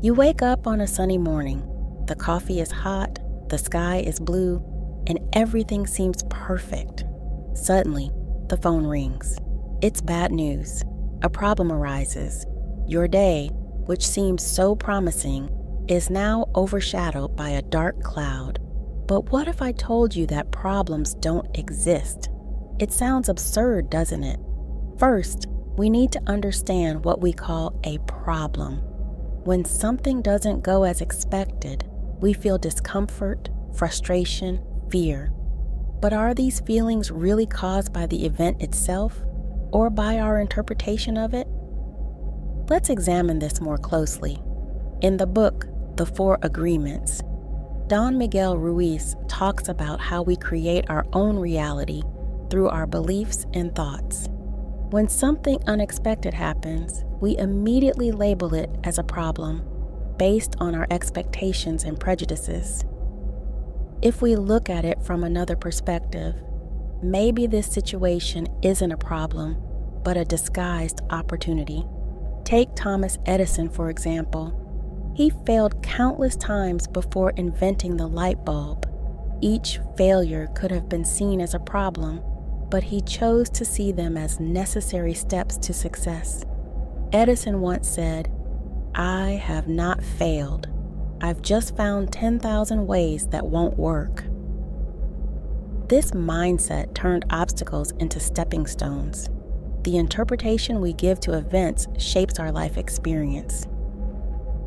You wake up on a sunny morning. The coffee is hot, the sky is blue, and everything seems perfect. Suddenly, the phone rings. It's bad news. A problem arises. Your day, which seems so promising, is now overshadowed by a dark cloud. But what if I told you that problems don't exist? It sounds absurd, doesn't it? First, we need to understand what we call a problem. When something doesn't go as expected, we feel discomfort, frustration, fear. But are these feelings really caused by the event itself or by our interpretation of it? Let's examine this more closely. In the book, The Four Agreements, Don Miguel Ruiz talks about how we create our own reality through our beliefs and thoughts. When something unexpected happens, we immediately label it as a problem based on our expectations and prejudices. If we look at it from another perspective, maybe this situation isn't a problem, but a disguised opportunity. Take Thomas Edison, for example. He failed countless times before inventing the light bulb. Each failure could have been seen as a problem, but he chose to see them as necessary steps to success. Edison once said, "I have not failed. I've just found 10,000 ways that won't work." This mindset turned obstacles into stepping stones. The interpretation we give to events shapes our life experience.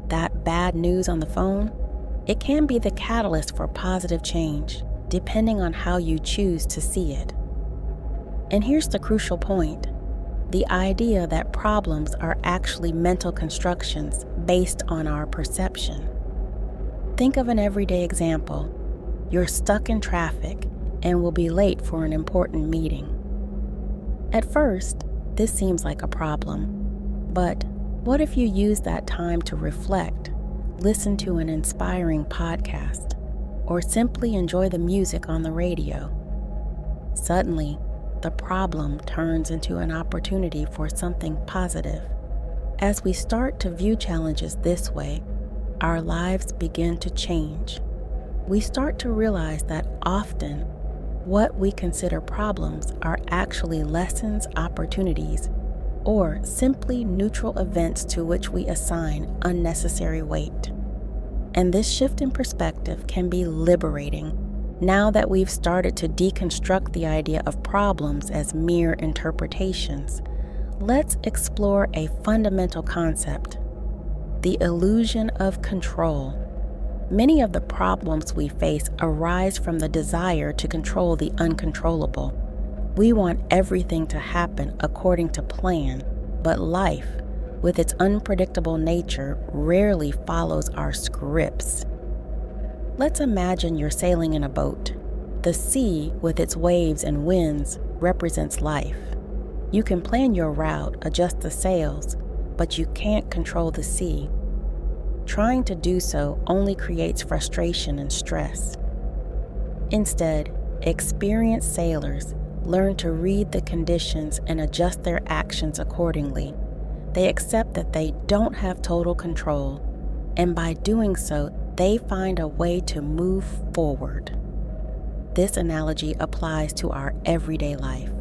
That bad news on the phone, it can be the catalyst for positive change, depending on how you choose to see it. And here's the crucial point: the idea that problems are actually mental constructions based on our perception. Think of an everyday example. You're stuck in traffic and will be late for an important meeting. At first, this seems like a problem, but what if you use that time to reflect, listen to an inspiring podcast, or simply enjoy the music on the radio? Suddenly, the problem turns into an opportunity for something positive. As we start to view challenges this way, our lives begin to change. We start to realize that often what we consider problems are actually lessons, opportunities, or simply neutral events to which we assign unnecessary weight. And this shift in perspective can be liberating now that we've started to deconstruct the idea of problems as mere interpretations. Let's explore a fundamental concept: the illusion of control. Many of the problems we face arise from the desire to control the uncontrollable. We want everything to happen according to plan, but life, with its unpredictable nature, rarely follows our scripts. Let's imagine you're sailing in a boat. The sea, with its waves and winds, represents life. You can plan your route, adjust the sails, but you can't control the sea. Trying to do so only creates frustration and stress. Instead, experienced sailors learn to read the conditions and adjust their actions accordingly. They accept that they don't have total control, and by doing so, they find a way to move forward. This analogy applies to our everyday life.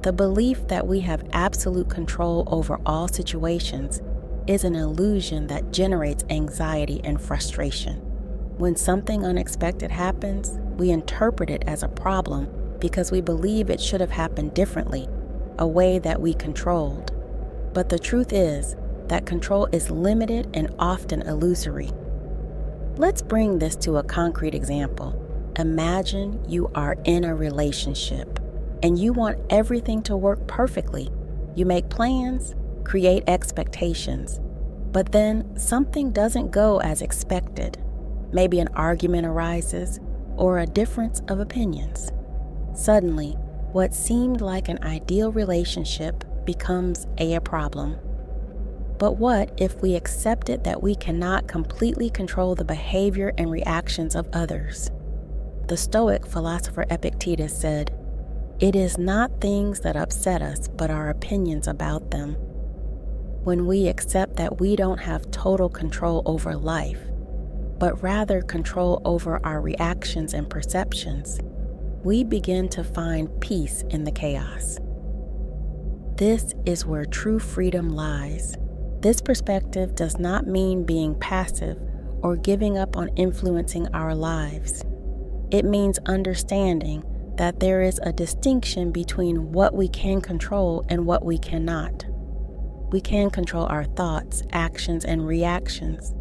The belief that we have absolute control over all situations is an illusion that generates anxiety and frustration. When something unexpected happens, we interpret it as a problem because we believe it should have happened differently, a way that we controlled. But the truth is that control is limited and often illusory. Let's bring this to a concrete example. Imagine you are in a relationship and you want everything to work perfectly. You make plans, create expectations, but then something doesn't go as expected. Maybe an argument arises or a difference of opinions. Suddenly, what seemed like an ideal relationship becomes a problem. But what if we accepted that we cannot completely control the behavior and reactions of others? The Stoic philosopher Epictetus said, "It is not things that upset us, but our opinions about them." When we accept that we don't have total control over life, but rather control over our reactions and perceptions, we begin to find peace in the chaos. This is where true freedom lies. This perspective does not mean being passive or giving up on influencing our lives. It means understanding that there is a distinction between what we can control and what we cannot. We can control our thoughts, actions, and reactions,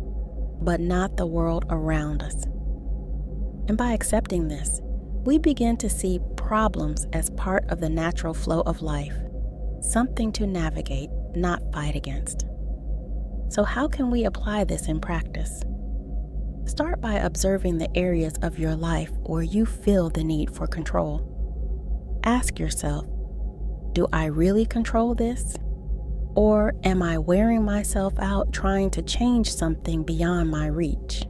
but not the world around us. And by accepting this, we begin to see problems as part of the natural flow of life, something to navigate, not fight against. So how can we apply this in practice? Start by observing the areas of your life where you feel the need for control. Ask yourself, do I really control this? Or am I wearing myself out trying to change something beyond my reach?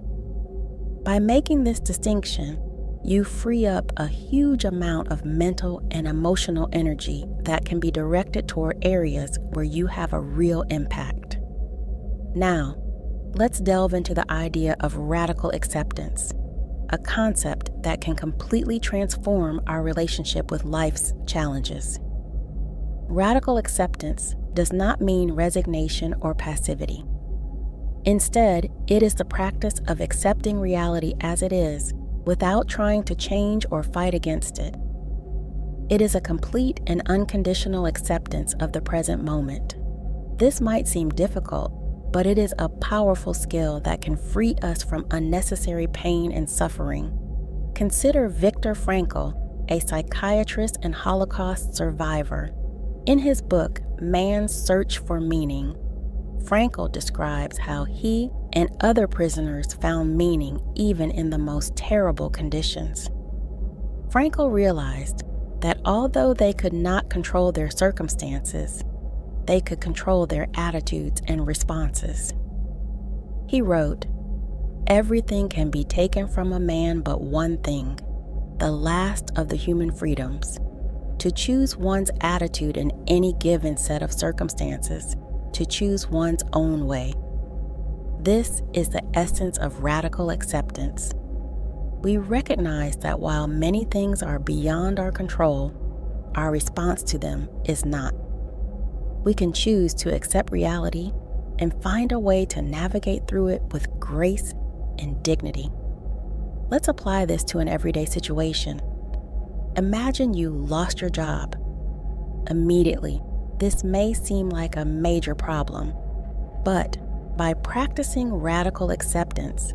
By making this distinction, you free up a huge amount of mental and emotional energy that can be directed toward areas where you have a real impact. Now, let's delve into the idea of radical acceptance, a concept that can completely transform our relationship with life's challenges. Radical acceptance does not mean resignation or passivity. Instead, it is the practice of accepting reality as it is without trying to change or fight against it. It is a complete and unconditional acceptance of the present moment. This might seem difficult, but it is a powerful skill that can free us from unnecessary pain and suffering. Consider Viktor Frankl, a psychiatrist and Holocaust survivor. In his book, Man's Search for Meaning, Frankl describes how he and other prisoners found meaning even in the most terrible conditions. Frankl realized that although they could not control their circumstances, they could control their attitudes and responses. He wrote, "Everything can be taken from a man but one thing, the last of the human freedoms, to choose one's attitude in any given set of circumstances, to choose one's own way." This is the essence of radical acceptance. We recognize that while many things are beyond our control, our response to them is not. We can choose to accept reality and find a way to navigate through it with grace and dignity. Let's apply this to an everyday situation. Imagine you lost your job. Immediately, this may seem like a major problem, but by practicing radical acceptance,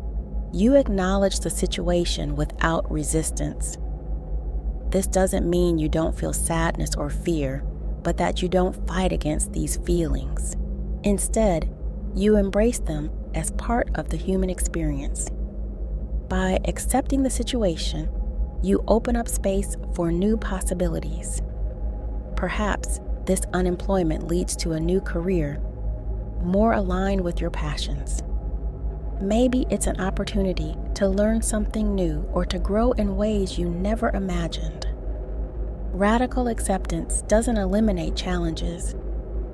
you acknowledge the situation without resistance. This doesn't mean you don't feel sadness or fear, but that you don't fight against these feelings. Instead, you embrace them as part of the human experience. By accepting the situation, you open up space for new possibilities. Perhaps this unemployment leads to a new career, more aligned with your passions. Maybe it's an opportunity to learn something new or to grow in ways you never imagined. Radical acceptance doesn't eliminate challenges,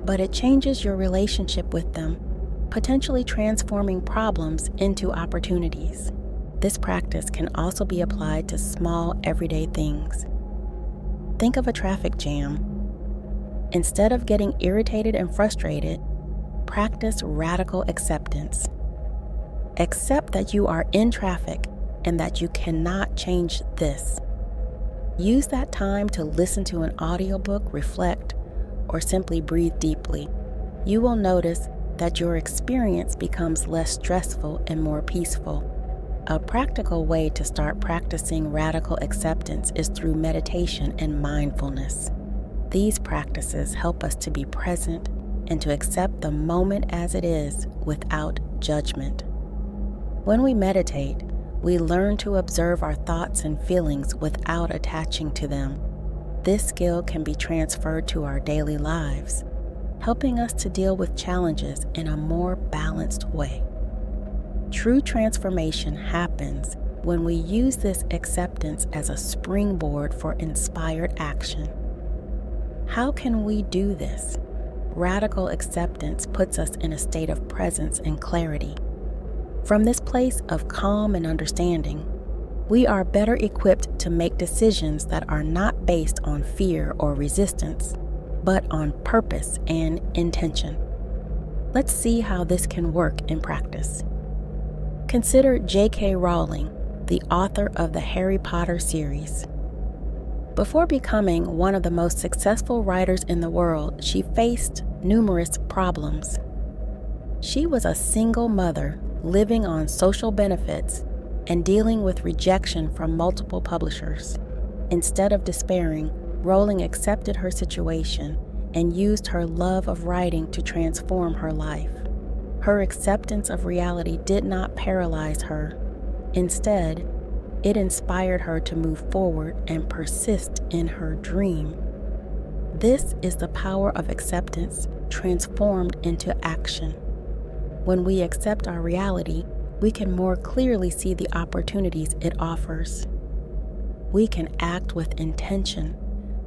but it changes your relationship with them, potentially transforming problems into opportunities. This practice can also be applied to small, everyday things. Think of a traffic jam. Instead of getting irritated and frustrated, practice radical acceptance. Accept that you are in traffic and that you cannot change this. Use that time to listen to an audiobook, reflect, or simply breathe deeply. You will notice that your experience becomes less stressful and more peaceful. A practical way to start practicing radical acceptance is through meditation and mindfulness. These practices help us to be present and to accept the moment as it is without judgment. When we meditate, we learn to observe our thoughts and feelings without attaching to them. This skill can be transferred to our daily lives, helping us to deal with challenges in a more balanced way. True transformation happens when we use this acceptance as a springboard for inspired action. How can we do this? radical acceptance puts us in a state of presence and clarity. From this place of calm and understanding, we are better equipped to make decisions that are not based on fear or resistance, but on purpose and intention. Let's see how this can work in practice. Consider J.K. Rowling, the author of the Harry Potter series. Before becoming one of the most successful writers in the world, she faced numerous problems. She was a single mother living on social benefits and dealing with rejection from multiple publishers. Instead of despairing, Rowling accepted her situation and used her love of writing to transform her life. Her acceptance of reality did not paralyze her. Instead, it inspired her to move forward and persist in her dream. This is the power of acceptance transformed into action. When we accept our reality, we can more clearly see the opportunities it offers. We can act with intention,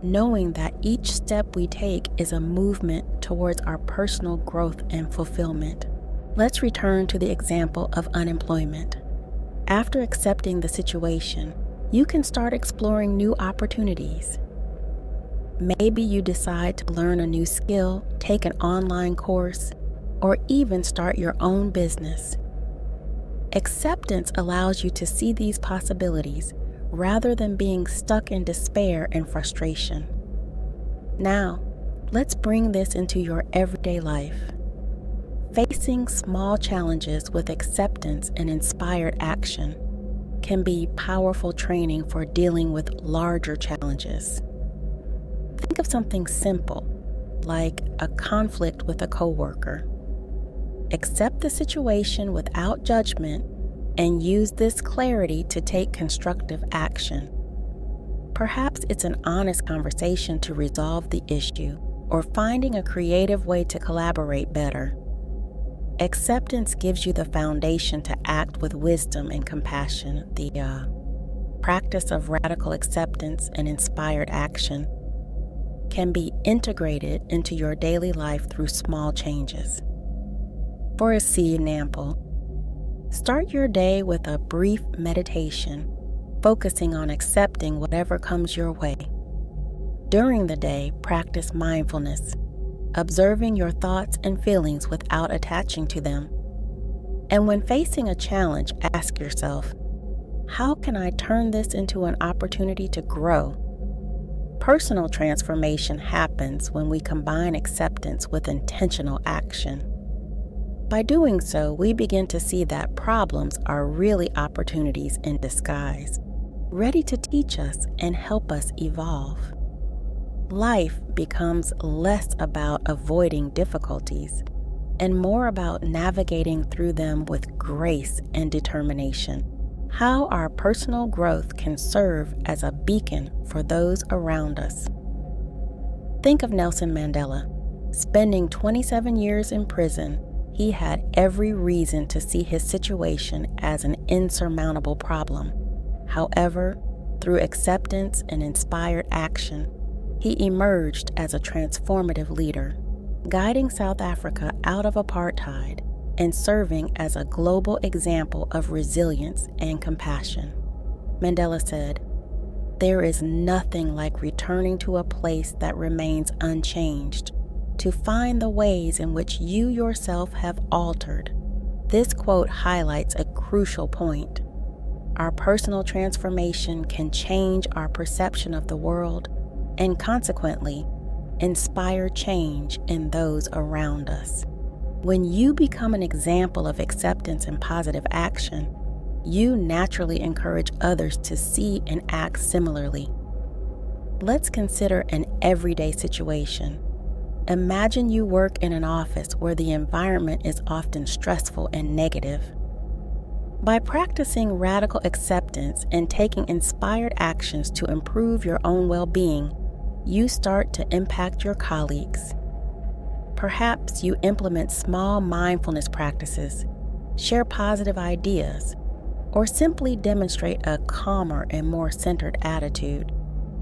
knowing that each step we take is a movement towards our personal growth and fulfillment. Let's return to the example of unemployment. After accepting the situation, you can start exploring new opportunities. Maybe you decide to learn a new skill, take an online course, or even start your own business. Acceptance allows you to see these possibilities rather than being stuck in despair and frustration. Now, let's bring this into your everyday life. Facing small challenges with acceptance and inspired action can be powerful training for dealing with larger challenges. Think of something simple, like a conflict with a coworker. Accept the situation without judgment and use this clarity to take constructive action. Perhaps it's an honest conversation to resolve the issue or finding a creative way to collaborate better. Acceptance gives you the foundation to act with wisdom and compassion. The practice of radical acceptance and inspired action can be integrated into your daily life through small changes. For example, start your day with a brief meditation, focusing on accepting whatever comes your way. During the day, practice mindfulness, observing your thoughts and feelings without attaching to them. And when facing a challenge, ask yourself, how can I turn this into an opportunity to grow? Personal transformation happens when we combine acceptance with intentional action. By doing so, we begin to see that problems are really opportunities in disguise, ready to teach us and help us evolve. Life becomes less about avoiding difficulties and more about navigating through them with grace and determination. How our personal growth can serve as a beacon for those around us. Think of Nelson Mandela. Spending 27 years in prison, he had every reason to see his situation as an insurmountable problem. However, through acceptance and inspired action, he emerged as a transformative leader, guiding South Africa out of apartheid and serving as a global example of resilience and compassion. Mandela said, "There is nothing like returning to a place that remains unchanged, to find the ways in which you yourself have altered." This quote highlights a crucial point. Our personal transformation can change our perception of the world and consequently inspire change in those around us. When you become an example of acceptance and positive action, you naturally encourage others to see and act similarly. Let's consider an everyday situation. Imagine you work in an office where the environment is often stressful and negative. By practicing radical acceptance and taking inspired actions to improve your own well-being, you start to impact your colleagues. Perhaps you implement small mindfulness practices, share positive ideas, or simply demonstrate a calmer and more centered attitude.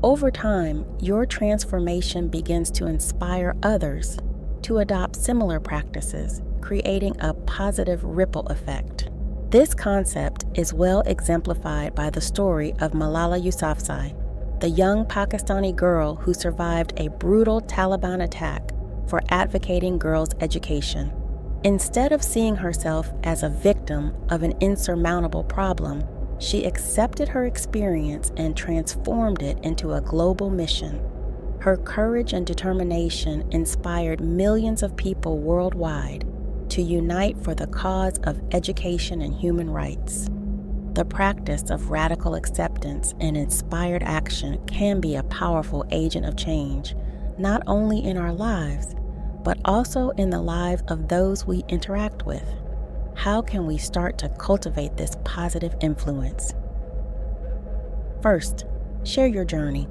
Over time, your transformation begins to inspire others to adopt similar practices, creating a positive ripple effect. This concept is well exemplified by the story of Malala Yousafzai, the young Pakistani girl who survived a brutal Taliban attack for advocating girls' education. Instead of seeing herself as a victim of an insurmountable problem, she accepted her experience and transformed it into a global mission. Her courage and determination inspired millions of people worldwide to unite for the cause of education and human rights. The practice of radical acceptance and inspired action can be a powerful agent of change, not only in our lives, but also in the lives of those we interact with. How can we start to cultivate this positive influence? First, share your journey.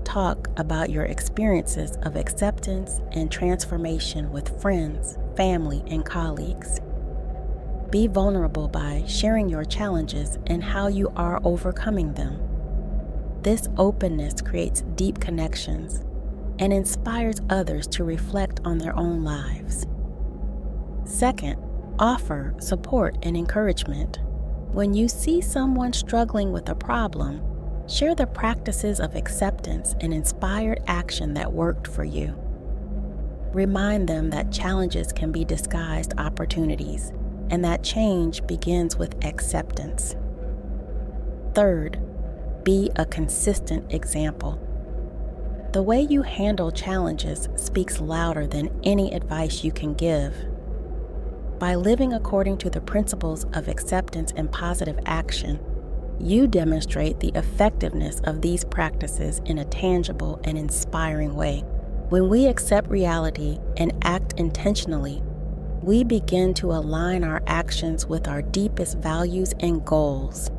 Talk about your experiences of acceptance and transformation with friends, family, and colleagues. Be vulnerable by sharing your challenges and how you are overcoming them. This openness creates deep connections and inspires others to reflect on their own lives. Second, offer support and encouragement. When you see someone struggling with a problem, share the practices of acceptance and inspired action that worked for you. Remind them that challenges can be disguised opportunities and that change begins with acceptance. Third, be a consistent example. The way you handle challenges speaks louder than any advice you can give. By living according to the principles of acceptance and positive action, you demonstrate the effectiveness of these practices in a tangible and inspiring way. When we accept reality and act intentionally, we begin to align our actions with our deepest values and goals.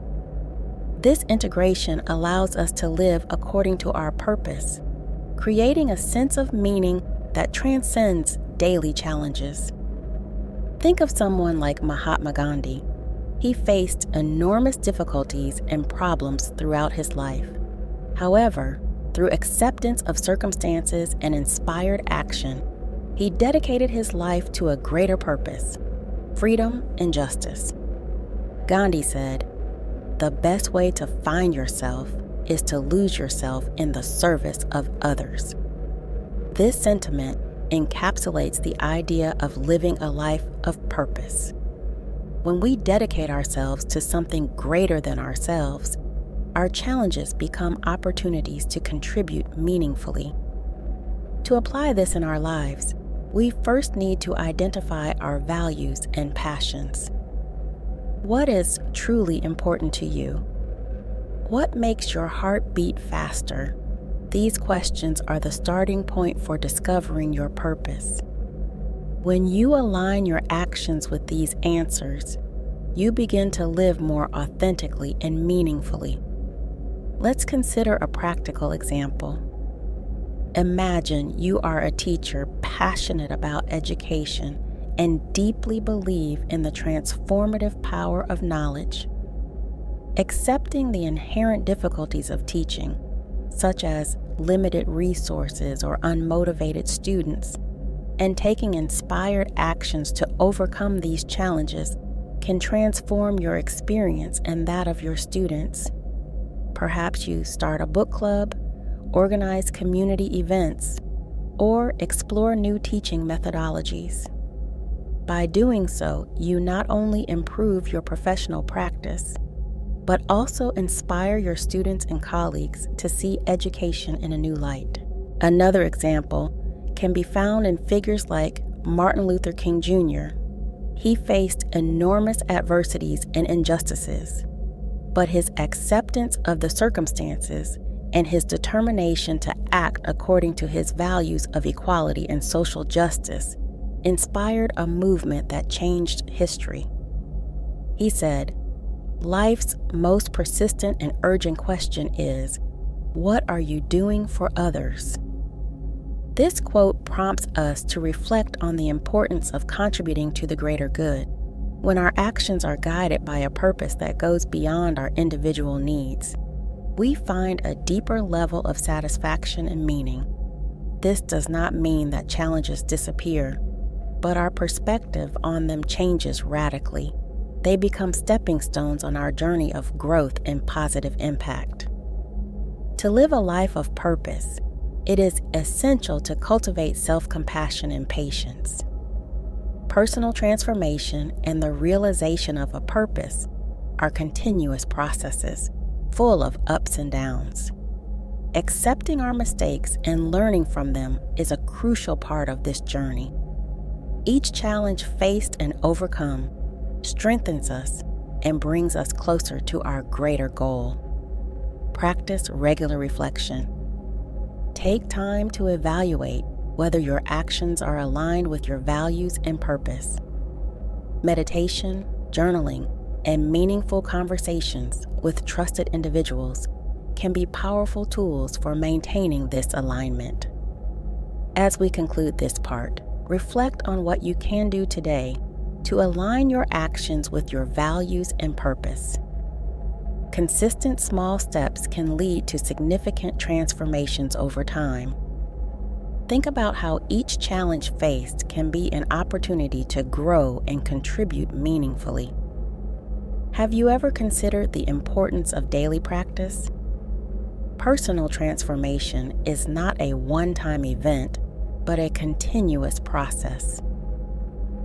This integration allows us to live according to our purpose, creating a sense of meaning that transcends daily challenges. Think of someone like Mahatma Gandhi. He faced enormous difficulties and problems throughout his life. However, through acceptance of circumstances and inspired action, he dedicated his life to a greater purpose, freedom and justice. Gandhi said, "The best way to find yourself is to lose yourself in the service of others." This sentiment encapsulates the idea of living a life of purpose. When we dedicate ourselves to something greater than ourselves, our challenges become opportunities to contribute meaningfully. To apply this in our lives, we first need to identify our values and passions. What is truly important to you? What makes your heart beat faster? These questions are the starting point for discovering your purpose. When you align your actions with these answers, you begin to live more authentically and meaningfully. Let's consider a practical example. Imagine you are a teacher passionate about education and deeply believe in the transformative power of knowledge. Accepting the inherent difficulties of teaching, such as limited resources or unmotivated students, and taking inspired actions to overcome these challenges can transform your experience and that of your students. Perhaps you start a book club, organize community events, or explore new teaching methodologies. By doing so, you not only improve your professional practice, but also inspire your students and colleagues to see education in a new light. Another example can be found in figures like Martin Luther King Jr. He faced enormous adversities and injustices, but his acceptance of the circumstances and his determination to act according to his values of equality and social justice inspired a movement that changed history. He said, "Life's most persistent and urgent question is, what are you doing for others?" This quote prompts us to reflect on the importance of contributing to the greater good. When our actions are guided by a purpose that goes beyond our individual needs, we find a deeper level of satisfaction and meaning. This does not mean that challenges disappear, but our perspective on them changes radically. They become stepping stones on our journey of growth and positive impact. To live a life of purpose, it is essential to cultivate self-compassion and patience. Personal transformation and the realization of a purpose are continuous processes, full of ups and downs. Accepting our mistakes and learning from them is a crucial part of this journey. Each challenge faced and overcome strengthens us and brings us closer to our greater goal. Practice regular reflection. Take time to evaluate whether your actions are aligned with your values and purpose. Meditation, journaling, and meaningful conversations with trusted individuals can be powerful tools for maintaining this alignment. As we conclude this part, reflect on what you can do today to align your actions with your values and purpose. Consistent small steps can lead to significant transformations over time. Think about how each challenge faced can be an opportunity to grow and contribute meaningfully. Have you ever considered the importance of daily practice? Personal transformation is not a one-time event, but a continuous process.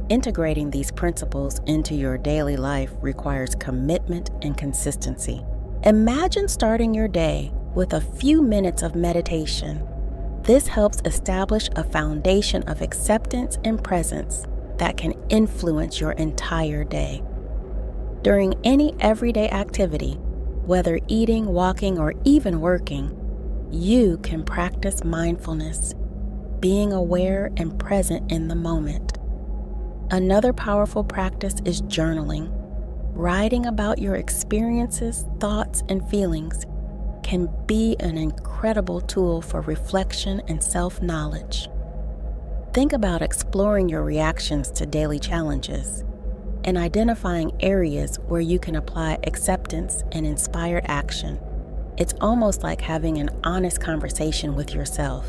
Integrating these principles into your daily life requires commitment and consistency. Imagine starting your day with a few minutes of meditation. This helps establish a foundation of acceptance and presence that can influence your entire day. During any everyday activity, whether eating, walking, or even working, you can practice mindfulness, being aware and present in the moment. Another powerful practice is journaling. Writing about your experiences, thoughts, and feelings can be an incredible tool for reflection and self-knowledge. Think about exploring your reactions to daily challenges and identifying areas where you can apply acceptance and inspired action. It's almost like having an honest conversation with yourself,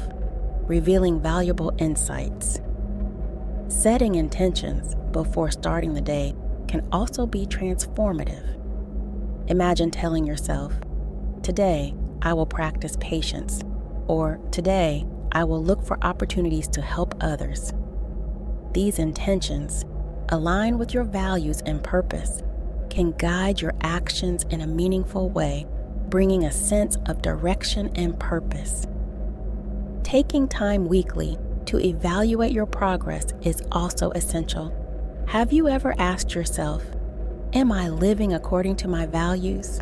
revealing valuable insights. Setting intentions before starting the day can also be transformative. Imagine telling yourself, "Today, I will practice patience," or "Today, I will look for opportunities to help others." These intentions, aligned with your values and purpose, can guide your actions in a meaningful way, bringing a sense of direction and purpose. Taking time weekly to evaluate your progress is also essential. Have you ever asked yourself, "Am I living according to my values?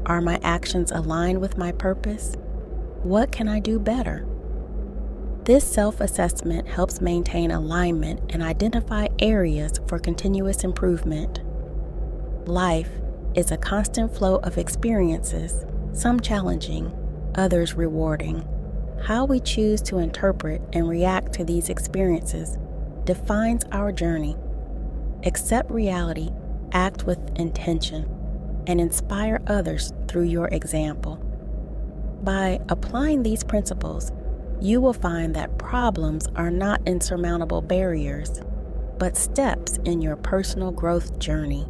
Are my actions aligned with my purpose? What can I do better?" This self-assessment helps maintain alignment and identify areas for continuous improvement. Life is a constant flow of experiences, some challenging, others rewarding. How we choose to interpret and react to these experiences defines our journey. Accept reality, act with intention, and inspire others through your example. By applying these principles, you will find that problems are not insurmountable barriers, but steps in your personal growth journey.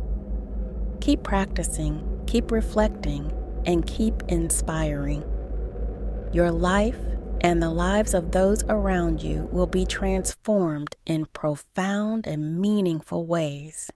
Keep practicing, keep reflecting, and keep inspiring. Your life and the lives of those around you will be transformed in profound and meaningful ways.